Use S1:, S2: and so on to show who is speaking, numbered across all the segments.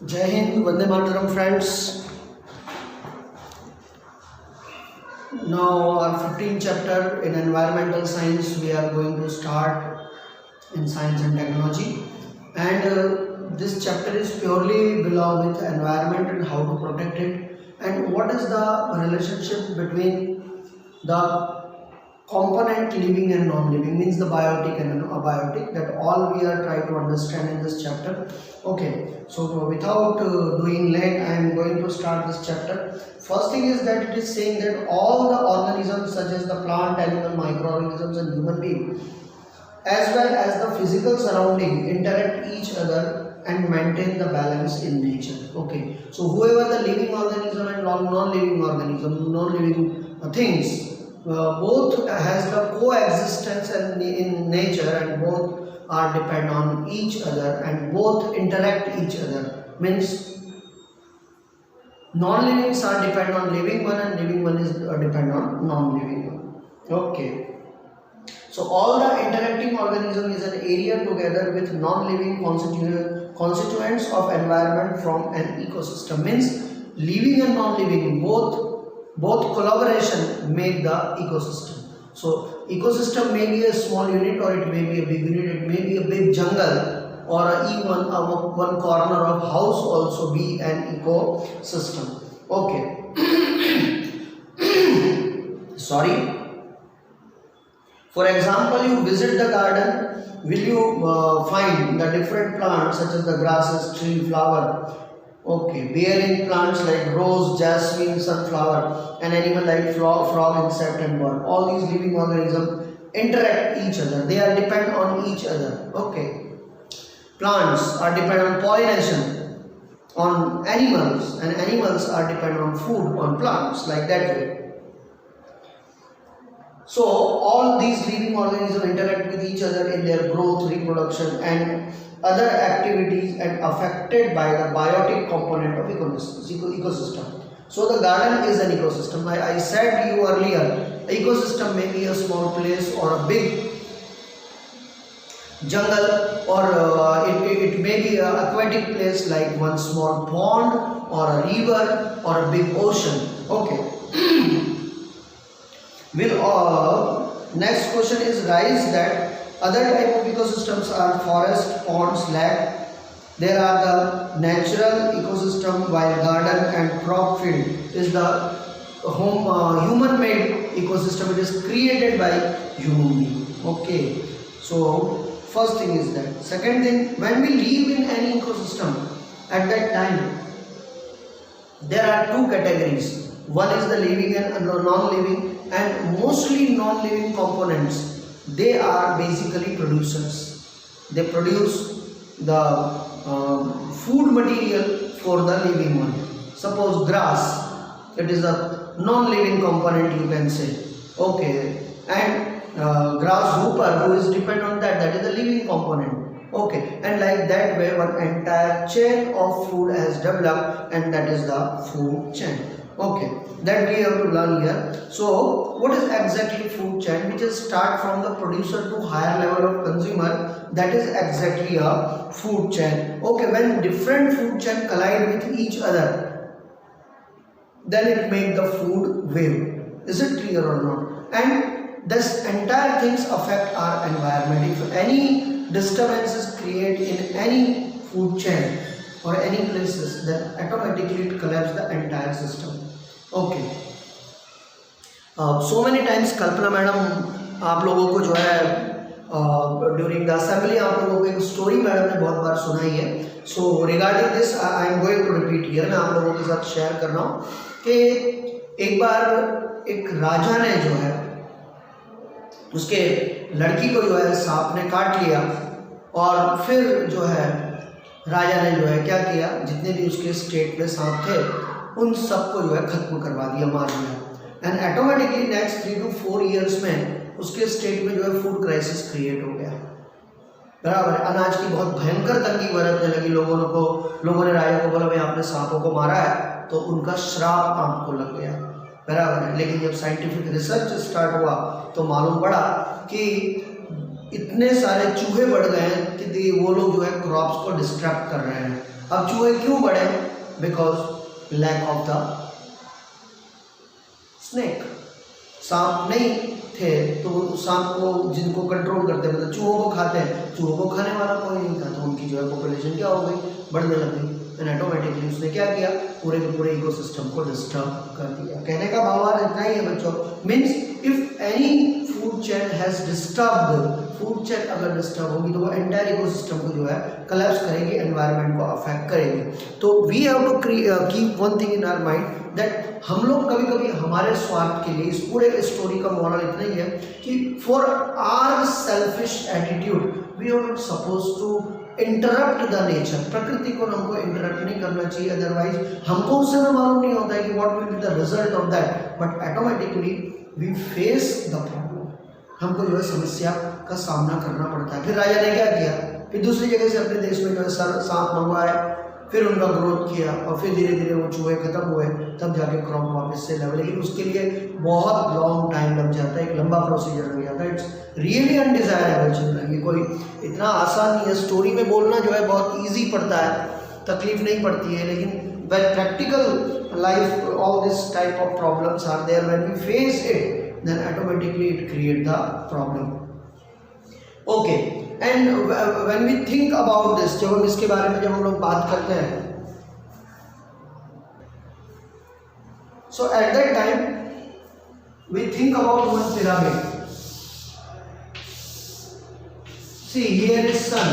S1: Jai Hind, Vande Mataram friends. Now our 15th chapter in environmental science we are going to start in science and technology, and this chapter is purely belong with environment and how to protect it and what is the relationship between the component living and non-living, means the biotic and abiotic, that all we are trying to understand in this chapter. Okay, so without doing late, I am going to start this chapter. First thing is that it is saying that all the organisms such as the plant, animal, microorganisms and human being as well as the physical surrounding interact each other and maintain the balance in nature. Okay, so whoever the living organism and non-living organism, non-living things, both has the coexistence in nature, and both are depend on each other and both interact each other. Means non-livings are depend on living one and living one is depend on non-living one. Okay, so all the interacting organism is an area together with non-living constituents of environment from an ecosystem. Means living and non-living both collaboration make the ecosystem. So ecosystem may be a small unit or it may be a big unit, it may be a big jungle, or even one corner of house also be an ecosystem. Okay. Sorry. For example, you visit the garden, will you find the different plants such as the grasses, tree, flower, okay, bearing plants like rose, jasmine, sunflower, and animal like frog, insect and bird. All these living organisms interact each other. They are depend on each other. Okay. Plants are depend on pollination on animals, and animals are depend on food on plants, like that way. So all these living organisms interact with each other in their growth, reproduction and other activities and affected by the biotic component of ecosystem. So the garden is an ecosystem. I said to you earlier, ecosystem may be a small place or a big jungle, or it may be an aquatic place like one small pond or a river or a big ocean. Okay. Next question is rise that other type of ecosystems are forest, ponds, lake. There are the natural ecosystem, while garden and crop field is the human-made ecosystem. It is created by human being. Okay. So first thing is that. Second thing, when we live in any ecosystem, at that time there are two categories. One is the living and non-living, and mostly non-living components, they are basically producers. They produce the food material for the living one. Suppose grass, it is a non-living component, you can say. Okay, and grasshopper, who is depend on that is the living component. Okay, and like that way one entire chain of food has developed, and that is the food chain. Okay, that we have to learn here. So what is exactly food chain? Which is start from the producer to higher level of consumer, that is exactly a food chain. Okay, when different food chain collide with each other, then it make the food wave. Is it clear or not? And this entire things affect our environment. If any disturbances create in any food chain or any places, then automatically it collapses the entire system. Okay. So many times Kalpana madam आप लोगों को जो है during the assembly आप लोगों को एक story madam ने बहुत बार सुनाई है. So regarding this I am going to repeat here. मैं आप लोगों के साथ शेयर कर रहा हूँ कि एक बार एक राजा ने जो है उसके लड़की को जो है सांप ने काट लिया, और फिर जो है राजा ने जो है क्या किया, जितने भी उसके स्टेट में सांप थे उन सबको जो है खत्म करवा दिया, मार दिया. And automatically next 3 to 4 years में उसके स्टेट में जो है फूड क्राइसिस क्रिएट हो गया. बराबर है. अनाज की बहुत भयंकर तंगी बरतने लगी. लोगों ने राजा को बोला भाई आपने सांपों को मारा है, तो उनका श्राप आपको लग गया. बराबर है. लेकिन जब साइंटिफिक रिसर्च स्टार्ट हुआ तो मालूम पड़ा कि इतने सारे चूहे बढ़ गए हैं कि वो लोग जो है क्रॉप्स को डिस्ट्रैक्ट कर रहे हैं. अब चूहे क्यों बढ़े? Because lack of the snake. सांप नहीं थे तो सांप को जिनको कंट्रोल करते मतलब चूहों को खाते हैं, चूहों को खाने वाला कोई नहीं था, तो उनकी जो है पॉपुलेशन क्या हो गई, बढ़ने लग गई। एंड ऑटोमेटिकली उसने क्या किया, पूरे के पूरे इकोसिस्टम को डिस्टर्ब कर दिया। कहने का भाव इतना ही है बच्चों, means if any food chain has disturbed, food chain अगर डिस्टर्ब होगी तो वो एंटायर इकोसिस्टम को जो है कोलैप्स करेगी, एनवायरनमेंट को अफेक्ट करेगी। तो we have to keep one thing in our mind that हम लोग कभी कभी हमारे स्वार्थ के लिए, इस पूरे स्टोरी का मॉरल इतना ही है कि for our selfish attitude we are not suppose to interrupt the nature. प्रकृति को हमको इंटरप्ट नहीं करना चाहिए, अदरवाइज हमको उससे ना मालूम नहीं होता है कि what will be the result of that, but automatically we face the problem. हमको जो है समस्या का सामना करना पड़ता है। फिर राजा ने क्या किया, फिर दूसरी जगह से अपने देश में जो है सांप मंगवाए, फिर उनका ग्रोथ किया और फिर धीरे धीरे वो चूहे खत्म हुए, तब जाके क्रॉप वापस से लगे। लेकिन उसके लिए बहुत लॉन्ग टाइम लग जाता है, एक लंबा प्रोसीजर लग जाता है। It's really undesirable children. ये कोई इतना आसान नहीं है। स्टोरी में बोलना जो है बहुत ईजी पड़ता है, तकलीफ नहीं पड़ती है, लेकिन when practical life all this type of problems are there, when we face it then automatically it create the problem. Okay, and when we think about this, जब हम इसके बारे में जब हम लोग बात करते हैं, so at that time we think about one pyramid. See, here is sun.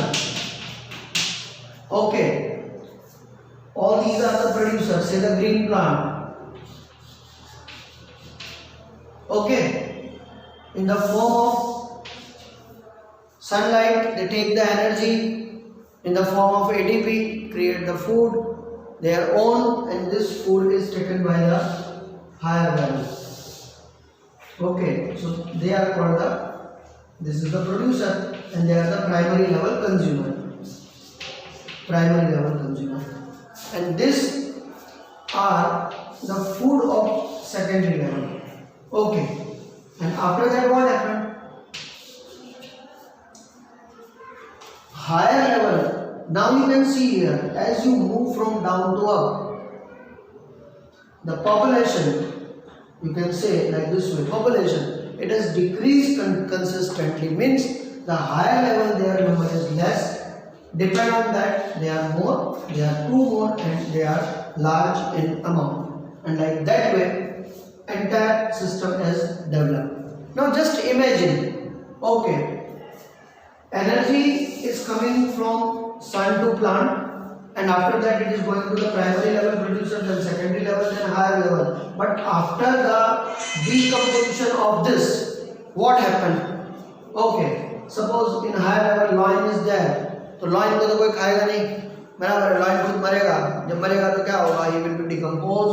S1: Okay, all these are the producers, say the green plant. Okay, in the form of sunlight they take the energy, in the form of ATP create the food their own, and this food is taken by the higher level. Okay, so they are called the, this is the producer and they are the primary level consumer, primary level consumer, and this are the food of secondary level. Okay, and after that what happened? Higher level. Now you can see here, as you move from down to up, the population, you can say like this way, population, it has decreased consistently, means the higher level their number is less. Depend on that, they are more, they are two more, and they are large in amount, and like that way entire system is developed. Now just imagine, okay, energy is coming from sun to plant, and after that it is going to the primary level producer, then secondary level, then higher level. But after the decomposition of this, what happened? Okay, suppose in higher level lion is there, तो lion को तो कोई खाएगा नहीं, बराबर है, lion खुद मरेगा, जब मरेगा तो क्या होगा, ये विल बी डिकम्पोज,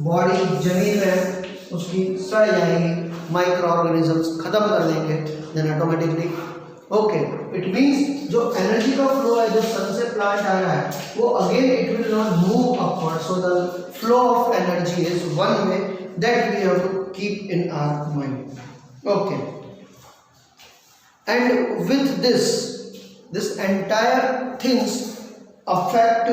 S1: बॉडी जमीन में उसकी सड़ जाएगी, माइक्रो ऑर्गेनिजम्स खत्म कर देंगे, then automatically okay, it means जो एनर्जी का फ्लो है जो सन से प्लांट आ रहा है वो again it will not move upward, so the flow of energy is one way, that we have to keep in our mind. Okay, and with this entire things affect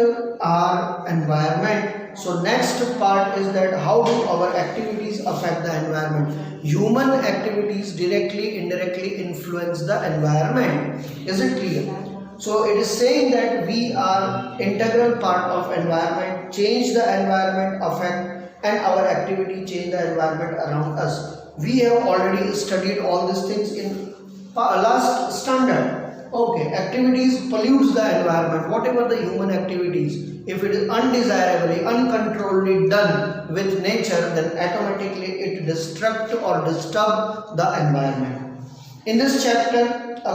S1: our environment. So next part is that how do our activities affect the environment? Human activities directly indirectly influence the environment. Is it clear? So it is saying that we are integral part of environment, change the environment, affect, and our activity change the environment around us. We have already studied all these things in last standard. Okay, activities pollutes the environment. Whatever the human activities, if it is undesirably, uncontrolledly done with nature, then automatically it destruct or disturb the environment. In this chapter,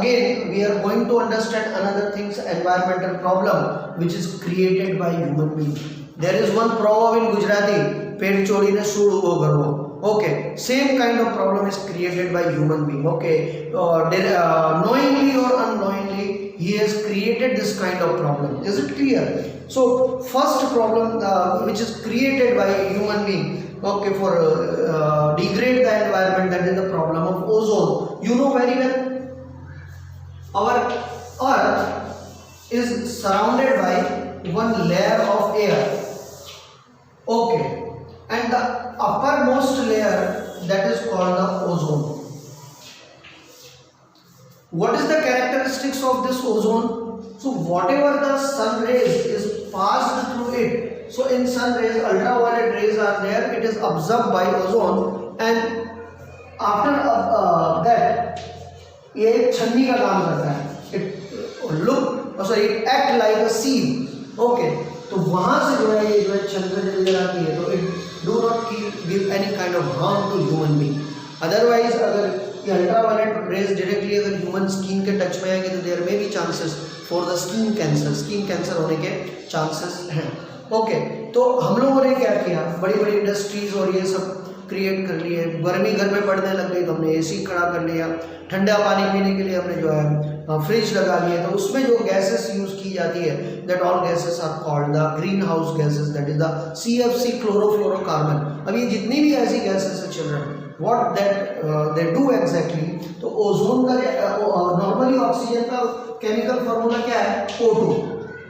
S1: again we are going to understand another thing's environmental problem which is created by human being. There is one proverb in Gujarati, "Ped chori ne sud ubo garvo." Okay, same kind of problem is created by human being. Okay, knowingly or unknowingly he has created this kind of problem. Is it clear? So first problem which is created by a human being, okay, for degrade the environment, that is the problem of ozone. You know very well, our earth is surrounded by one layer of air. Okay, and the uppermost layer, that is called the ozone. What is the characteristics of this ozone? So whatever the sun rays is passed through it, so in sun rays, ultraviolet rays are there, it is absorbed by ozone, and after that ये एक छन्नी का काम करता है, it act like a sieve. Okay, तो वहाँ से जो है ये जो है चंद्र जल जाती है, तो it do not give any kind of harm to human being. Otherwise अगर ये अल्ट्रावायलेट रेज डायरेक्टली अगर ह्यूमन स्किन के टच में आएंगे तो there may be chances for the skin cancer होने के चांसेस हैं. ओके, तो हम लोगों ने क्या किया, बड़ी बड़ी इंडस्ट्रीज और ये सब क्रिएट कर लिए, गर्मी घर में पड़ने लग गई तो हमने एसी खड़ा कर लिया, ठंडा पानी पीने के लिए हमने जो है फ्रिज लगा लिए, तो उसमें जो गैसेस यूज की जाती है that all gases are called the greenhouse gases, that is the CFC chlorofluorocarbon. अब ये जितनी भी ऐसी गैसेस है children, what that they do exactly, तो ओजोन का नॉर्मली ऑक्सीजन का केमिकल फार्मूला क्या है, O2,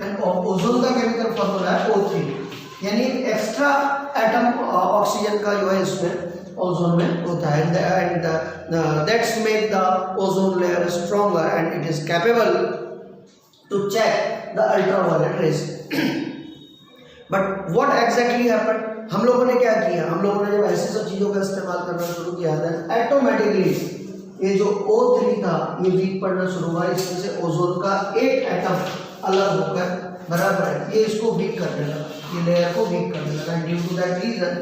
S1: एंड ओजोन का केमिकल फार्मूला है O3, यानी एक्स्ट्रा एटम ऑक्सीजन का जो है इसमें ओजोन में होता है, and that's make the ozone layer stronger and it is capable to check the ultraviolet rays. But what exactly happened, हम लोगों ने क्या किया, हम लोगों ने जब ऐसी सब चीज़ों का इस्तेमाल करना शुरू किया था, ऑटोमेटिकली ये जो O3 था ये वीक पड़ना शुरू हुआ, इसमें से ओजोन का एक एटम अलग होकर बराबर है ये इसको वीक करने लगा, ये लेयर को वीक करने लगा. ड्यू टू दैट रीजन,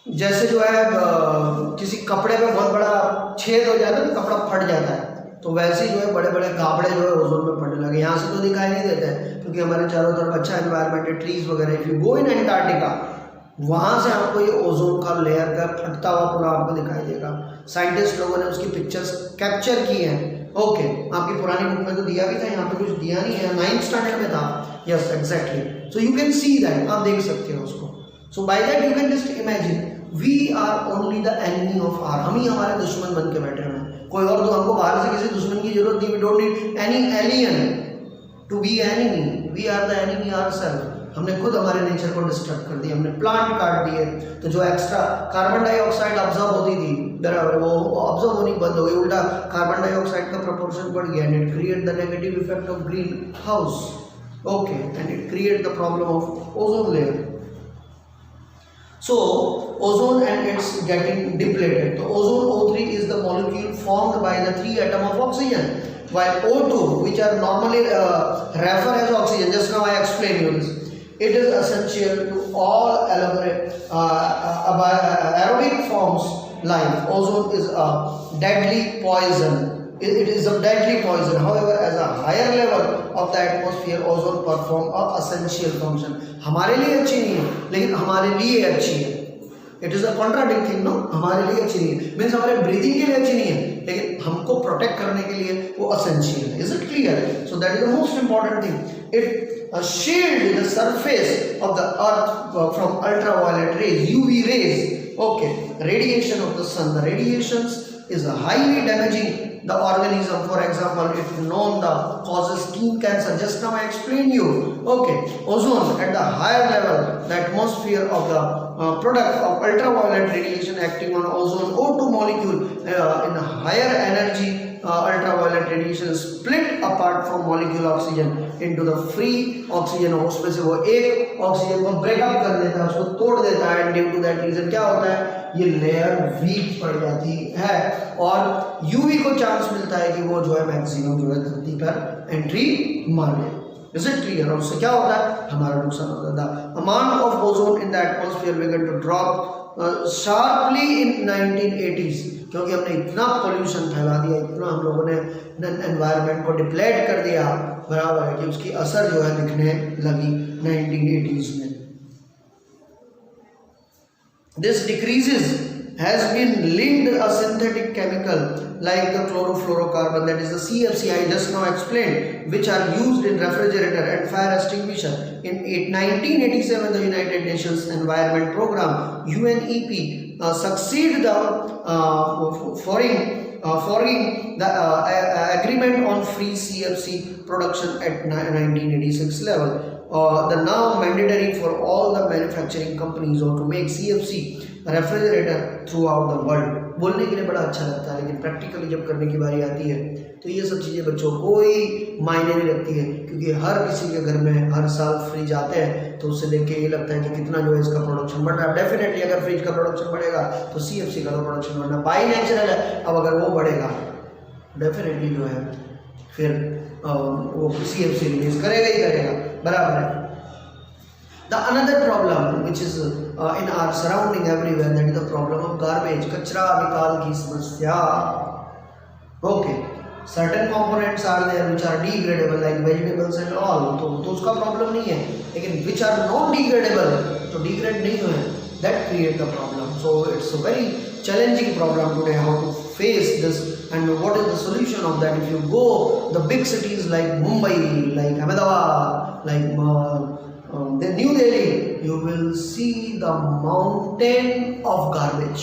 S1: जैसे जो है किसी कपड़े पे बहुत बड़ा छेद हो जाता है तो कपड़ा फट जाता है, तो वैसे ही जो है बड़े बड़े गाबड़े जो है ओजोन में पड़ने लगे. यहाँ से तो दिखाई नहीं देते हैं क्योंकि हमारे चारों तरफ अच्छा एनवायरनमेंट है, ट्रीज वगैरह. If you go in Antarctica, वहाँ से आपको ये ओजोन का लेयर का फटता हुआ पूरा आपको दिखाई देगा. साइंटिस्ट लोगों ने उसकी पिक्चर्स कैप्चर की हैं. ओके, आपकी पुरानी बुक में तो दिया भी था, यहाँ पे कुछ दिया नहीं है, 9th स्टैंडर्ड में था. Yes exactly, so you can see that, आप देख सकते हो उसको. So by that you can just imagine we are only the enemy of our, हम ही हमारे दुश्मन बन के बैठे हुए हैं. कोई और तो हमको बाहर से किसी दुश्मन की जरूरत नहीं. We don't need any alien to be enemy, we are the enemy ourself. हमने खुद हमारे नेचर को डिस्टर्ब कर दिया, हमने प्लांट काट दिए, तो जो एक्स्ट्रा कार्बन डाइऑक्साइड ऑब्जर्व होती थी बराबर वो ऑब्जर्व होनी बंद हो गई, उल्टा कार्बन डाइऑक्साइड का प्रोपोर्शन बढ़ गया, and it create the negative effect of green house. Okay, and it create the problem of ozone layer. So ozone and it's getting depleted. So ozone O3 is the molecule formed by the 3 atoms of oxygen, while O2, which are normally refer as oxygen, just now I explained you this, it is essential to all elaborate aerobic forms life. Ozone is a deadly poison. It is a deadly poison. However, as a higher level of the atmosphere, ozone perform a essential function. हमारे लिए अच्छी नहीं है, लेकिन हमारे लिए अच्छी है. It is a contradicting, no? हमारे लिए अच्छी नहीं है, मीन्स हमारे ब्रीदिंग के लिए अच्छी नहीं है, लेकिन हमको प्रोटेक्ट करने के लिए वो essential है. Is it clear? So that is the most important thing. It shield the surface of the earth from ultraviolet rays, UV rays. Okay, radiation of the sun. The radiations is highly damaging the organism. For example, if known the causes skin cancer, just now I explained you. Okay, ozone at the higher level, the atmosphere of the product of ultraviolet radiation acting on ozone O2 molecule in higher energy ultraviolet radiation split apart from molecule oxygen into the free oxygen. उसमें से वो एक oxygen को breakup कर देता है, उसको तोड़ देता है, and due to that reason क्या होता है, ये लेयर वीक पड़ जाती है और यूवी को चांस मिलता है कि वो जो है मैक्सिमम जो है धरती पर एंट्री मार ले. Is it clear? और उससे क्या होता है, हमारा नुकसान होता है. The amount of ozone in the atmosphere began to drop sharply in 1980s, क्योंकि हमने इतना पोल्यूशन फैला दिया, इतना हम लोगों ने एनवायरनमेंट को डिप्लेट कर दिया बराबर है कि उसकी असर जो है दिखने लगी 1980s में. This decreases has been linked a synthetic chemical like the chlorofluorocarbon, that is the CFC I just now explained, which are used in refrigerator and fire extinguisher. In 1987, the United Nations Environment Program (UNEP) succeeded the foreign forging the agreement on free CFC production at 1986 level. The now mandatory for all the manufacturing companies or to make CFC refrigerator through out the world. बोलने के लिए बड़ा अच्छा लगता है, लेकिन practically जब करने की बारी आती है तो ये सब चीज़ें बच्चों कोई मायने नहीं रखती है, क्योंकि हर किसी के घर में हर साल फ्रिज आते हैं तो उससे देख के ये लगता है कि कितना जो है इसका प्रोडक्शन बढ़ रहा है. डेफिनेटली अगर फ्रिज का प्रोडक्शन बढ़ेगा तो CFC का तो प्रोडक्शन बढ़ना बाई नेचुरल है. अब अगर वो बढ़ेगा डेफिनेटली जो है फिर वो CFC रिलीज करेगा ही करेगा. बराबर है. The another problem which is in our surrounding everywhere, that is the problem of garbage, कचरा निकाल की समस्या. Okay, certain components are there which are degradable like vegetables and all, तो उसका problem नहीं है, लेकिन which are non degradable तो degrade नहीं हुए, that create the problem. So it's a very challenging problem today how to face this and what is the solution of that. If you go the big cities like Mumbai, like Ahmedabad, like the New Delhi, you will see the mountain of garbage.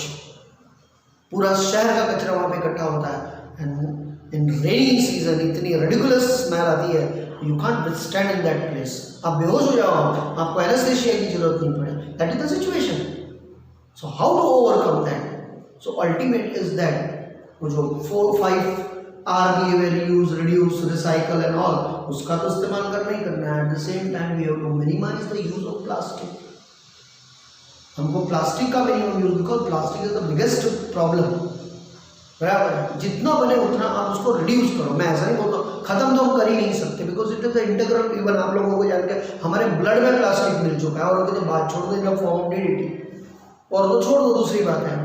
S1: पूरा शहर का कचरा वहाँ पे इकट्ठा होता है and in rainy season इतनी ridiculous smell आती है, you can't withstand in that place. आप बेहोश हो जाओ, आपको anesthesia की जरूरत नहीं पड़े. That is the situation. So how to overcome that? So ultimate is that वो जो 4-5 RBA use, reduce, recycle and all, उसका तो इस्तेमाल करना ही करना है. At the same time we have to minimize the use of plastic. हमको plastic का minimum use, because plastic is the biggest problem. बराबर है. जितना बने उतना आप उसको रिड्यूस करो. मैं ऐसा नहीं बोलता खत्म तो हम कर ही नहीं सकते, because it is the integral. Even आप लोगों को जान के हमारे ब्लड में प्लास्टिक मिल चुका है, और तो बात छोड़ दो इन फॉर्म ऑफ DDT, और तो छोड़ दो दूसरी बात है.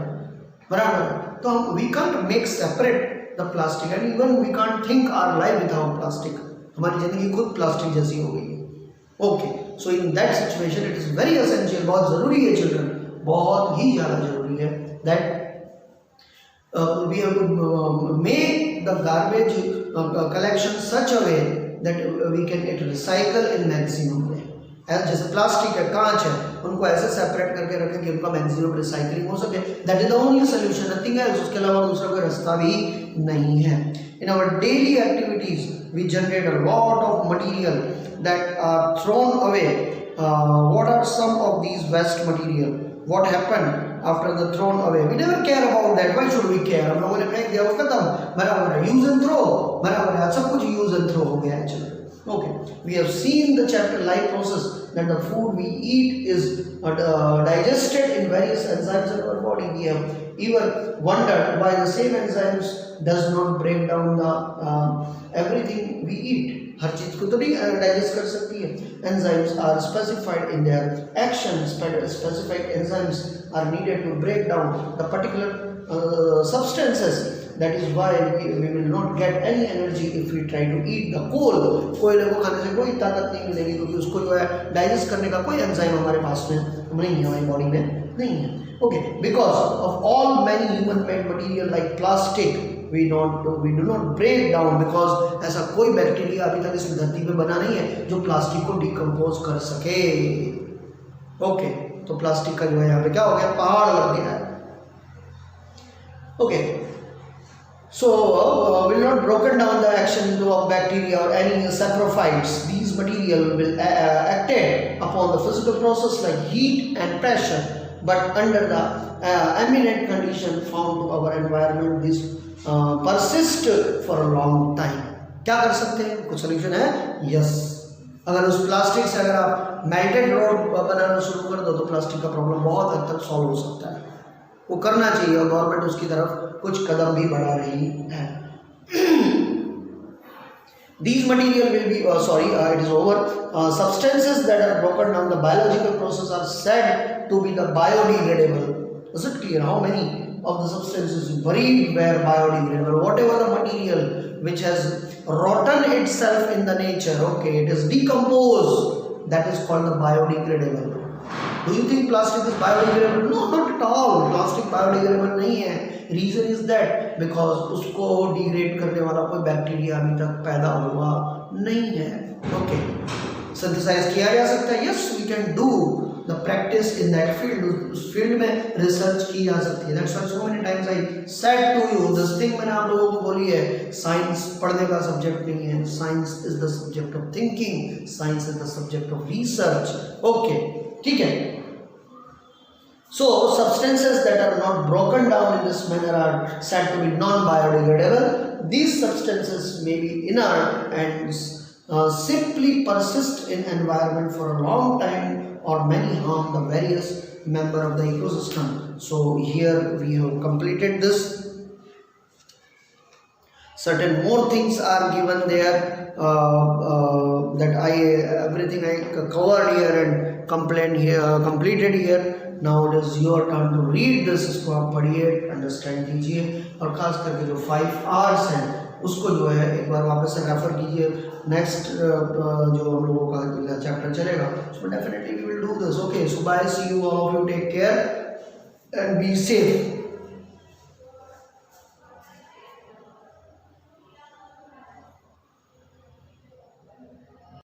S1: बराबर. तो हम we can't make separate the plastic and even we can't think our life without plastic. हमारी जिंदगी खुद प्लास्टिक जैसी हो गई है. Okay, so in that situation it is very essential, बहुत जरूरी है चिल्ड्रन, बहुत ही ज़्यादा जरूरी है that we have to make the garbage collection such a way that we can it recycle in maximum way. जैसे प्लास्टिक है, कांच है, उनको ऐसे सेपरेट करके रखें कि उनका मैक्सिमम रिसाइकलिंग हो सके. That is the only solution, nothing else. उसके अलावा दूसरा कोई रास्ता भी नहीं है. In our daily activities we generate a lot of material that are thrown away. What are some of these waste material? What happened after the thrown away? We never care about that. Why should we care? हम लोगों ने फेंक दिया, वो खत्म. बराबर है. Use and throw. बराबर है. सब कुछ यूज एंड थ्रो हो गया है. चलो. Okay, we have seen the chapter life process that the food we eat is digested in various enzymes in our body. We have even wondered why the same enzymes does not break down the everything we eat. हर चीज को तो नहीं digest कर सकती है. Enzymes are specified in their action. Specified enzymes are needed to break down the particular substances. That is why we will not get any energy if we try to eat the coal. कोयले को खाने से कोई ताकत नहीं मिलेगी, क्योंकि उसको जो है डाइजेस्ट करने का कोई एंजाइम हमारे पास में नहीं है, हमारी बॉडी में नहीं है. Okay, because of all many human made material like plastic we do not break down, because ऐसा कोई बैक्टीरिया अभी तक इस धरती पे बना नहीं है जो प्लास्टिक को डिकम्पोज कर सके. ओके, तो प्लास्टिक का जो है यहाँ पे क्या हो गया, पहाड़ लग गया है. Okay, so will not broken down the action of bacteria or any saprophytes. These material will acted upon the physical process like heat and pressure, but under the eminent condition found to our environment, this persist for a long time. क्या कर सकते हैं? कुछ solution है? Yes. अगर उस plastic से अगर आप मेल्टेड रोड बनाना शुरू कर दो तो प्लास्टिक का प्रॉब्लम बहुत हद तक सॉल्व हो सकता है. वो करना चाहिए और गवर्नमेंट उसकी तरफ कुछ कदम भी बढ़ा रही है. These material will be it is over. Substances that are broken down the biological process are said to be the biodegradable. Is it clear? How many of the substances buried were biodegradable? Whatever the material which has rotten itself in the nature, okay, it is decomposed, that is called the biodegradable. Do you think plastic is biodegradable? No, not at all. Plastic biodegradable नहीं है. Reason is that because उसको degrade करने वाला कोई bacteria अभी तक पैदा हुआ नहीं है. Okay, synthesize किया जा सकता है. Yes, we can do the practice in that field, उस फील्ड में रिसर्च की जा सकती है। That's why so many times I said to you this thing, मैंने आप लोगों को बोली है, साइंस पढ़ने का सब्जेक्ट नहीं है, science is the subject of thinking, science is the subject of research. Okay, ठीक है। So substances that are not broken down in this manner are said to be non-biodegradable. These substances may be inert and simply persist in environment for a long time or many harm the various member of the ecosystem. So here we have completed this. Certain more things are given there that everything I covered here and completed here. Now it is your turn to read this. इसको आप पढ़िए, understand कीजिए और खास करके जो 5 hours हैं उसको जो है एक बार वापस से रेफर कीजिए। नेक्स्ट जो हम लोगों का चैप्टर चलेगा उसमें definitely we will do this. Okay, so bye, see you, all of you, take care and be safe.